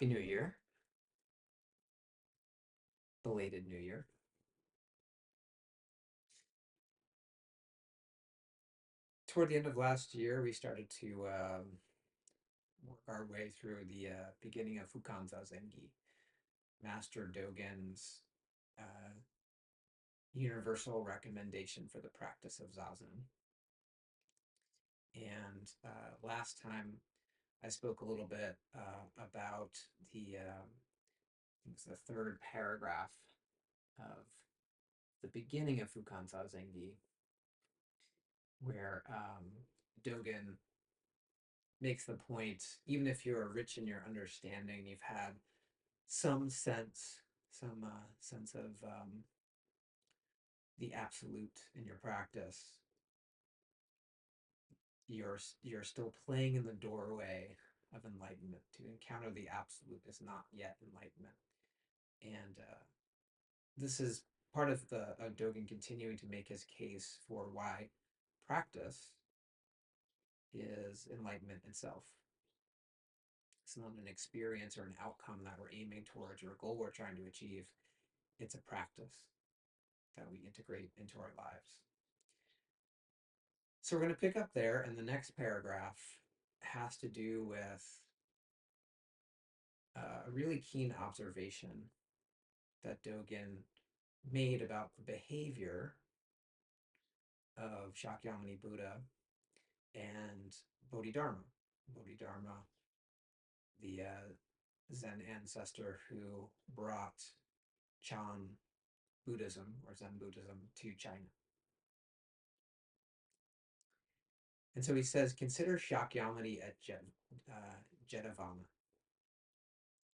Happy New Year. Belated New Year. Toward the end of last year, we started to work our way through the beginning of Fukanzazengi, Master Dogen's uh, universal recommendation for the practice of Zazen. And last time I spoke a little bit about it was the third paragraph of the beginning of Fukanzazengi, where Dogen makes the point, even if you're rich in your understanding, you've had some sense of the absolute in your practice, you're still playing in the doorway of enlightenment. To encounter the absolute is not yet enlightenment. And this is part of the Dogen continuing to make his case for why practice is enlightenment itself. It's not an experience or an outcome that we're aiming towards or a goal we're trying to achieve. It's a practice that we integrate into our lives. So we're going to pick up there, and the next paragraph has to do with a really keen observation that Dogen made about the behavior of Shakyamuni Buddha and Bodhidharma. Bodhidharma, the Zen ancestor who brought Chan Buddhism or Zen Buddhism to China. And so he says, consider Shakyamuni at Jetavana.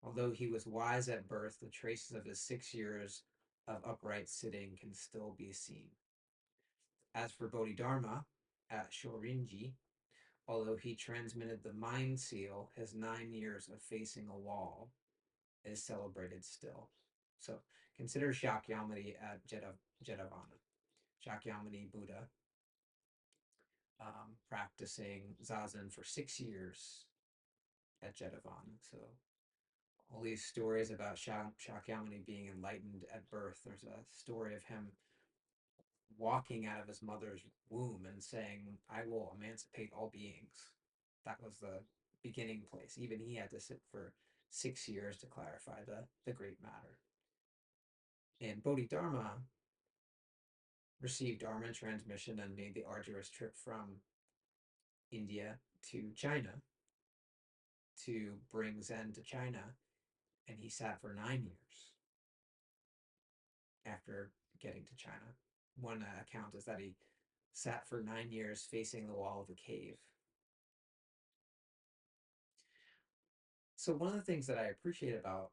Although he was wise at birth, the traces of his 6 years of upright sitting can still be seen. As for Bodhidharma at Shorin-ji, although he transmitted the mind seal, his 9 years of facing a wall is celebrated still. So consider Shakyamuni at Jetavana. Shakyamuni Buddha practicing Zazen for 6 years at Jetavana. So all these stories about Shakyamuni being enlightened at birth. There's a story of him walking out of his mother's womb and saying, I will emancipate all beings. That was the beginning place. Even he had to sit for 6 years to clarify the great matter. And Bodhidharma received Dharma transmission and made the arduous trip from India to China to bring Zen to China. And he sat for 9 years after getting to China. One account is that he sat for 9 years facing the wall of a cave. So one of the things that I appreciate about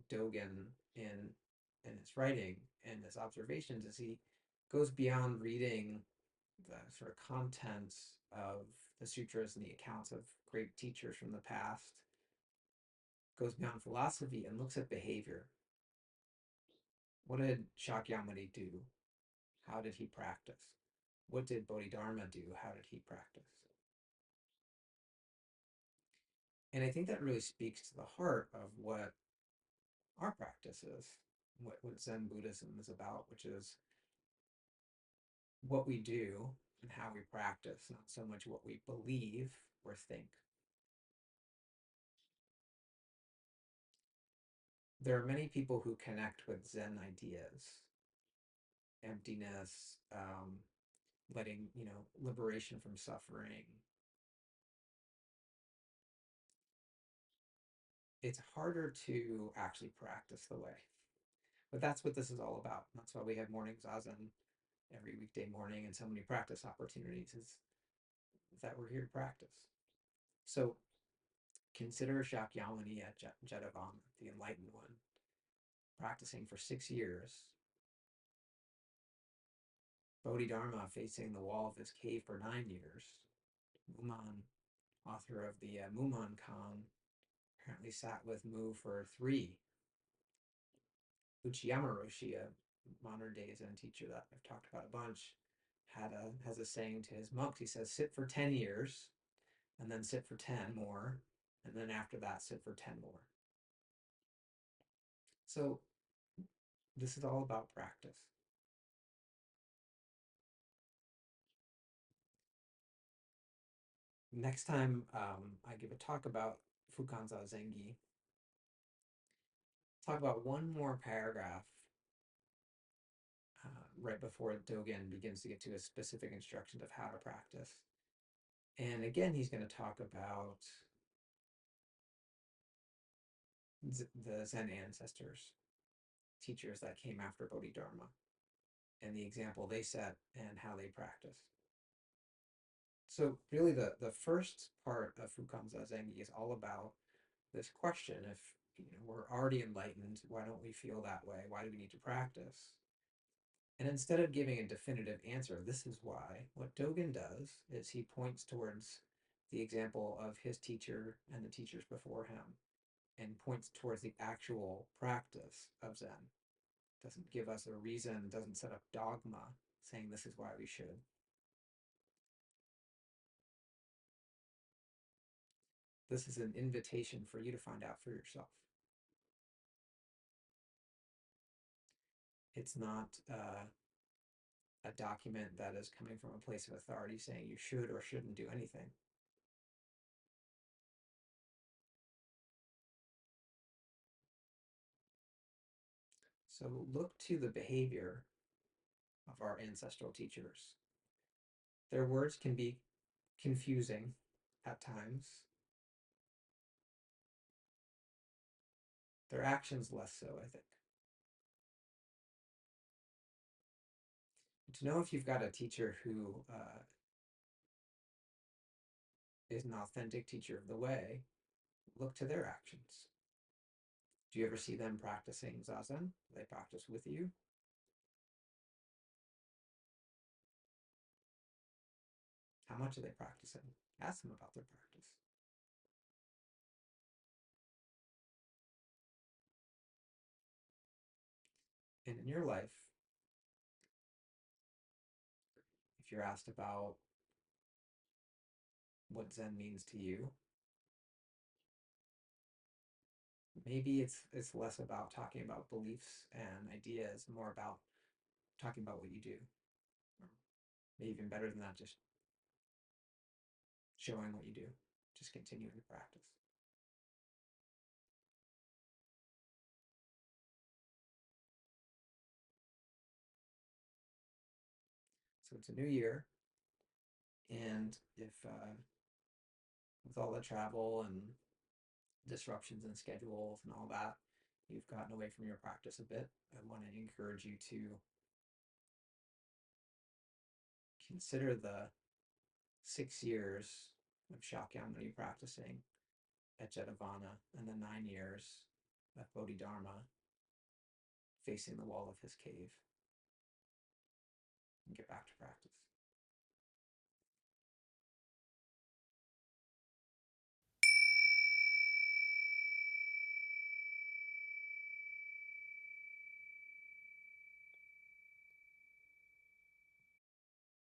Dogen in his writing and his observations is he goes beyond reading the sort of contents of the sutras and the accounts of great teachers from the past, goes beyond philosophy and looks at behavior. What did Shakyamuni do? How did he practice? What did Bodhidharma do? How did he practice? And I think that really speaks to the heart of what our practice is, what Zen Buddhism is about, which is what we do and how we practice, not so much what we believe or think. There are many people who connect with Zen ideas, emptiness, letting, liberation from suffering. It's harder to actually practice the way. But that's what this is all about. That's why we have morning zazen every weekday morning and so many practice opportunities is that we're here to practice. So consider Shakyamuni at Jetavana, the enlightened one, practicing for 6 years. Bodhidharma facing the wall of his cave for 9 years. Muman, author of the Muman Kan, apparently sat with Mu for 3. Uchiyama Roshi, a modern day Zen teacher that I've talked about a bunch, has a saying to his monks. He says, sit for 10 years, and then sit for 10 more, and then after that, sit for 10 more. So this is all about practice. Next time I give a talk about Fukanzazengi, talk about one more paragraph right before Dogen begins to get to a specific instructions of how to practice. And again, he's going to talk about the Zen ancestors, teachers that came after Bodhidharma, and the example they set and how they practiced. So really the first part of Fukanzazengi is all about this question. If we're already enlightened, why don't we feel that way? Why do we need to practice? And instead of giving a definitive answer, this is why, what Dogen does is he points towards the example of his teacher and the teachers before him and points towards the actual practice of Zen. Doesn't give us a reason, doesn't set up dogma saying this is why we should. This is an invitation for you to find out for yourself. It's not a document that is coming from a place of authority saying you should or shouldn't do anything. So look to the behavior of our ancestral teachers. Their words can be confusing at times. Their actions less so, I think. To know if you've got a teacher who is an authentic teacher of the way, look to their actions. Do you ever see them practicing zazen? Do they practice with you? How much are they practicing? Ask them about their practice. And in your life, if you're asked about what Zen means to you, maybe it's less about talking about beliefs and ideas, more about talking about what you do. Or maybe even better than that, just showing what you do, just continuing to practice. So it's a new year, and if with all the travel and disruptions in schedules and all that, you've gotten away from your practice a bit, I want to encourage you to consider the 6 years of Shakyamuni practicing at Jetavana and the 9 years of Bodhidharma facing the wall of his cave and get back to practice.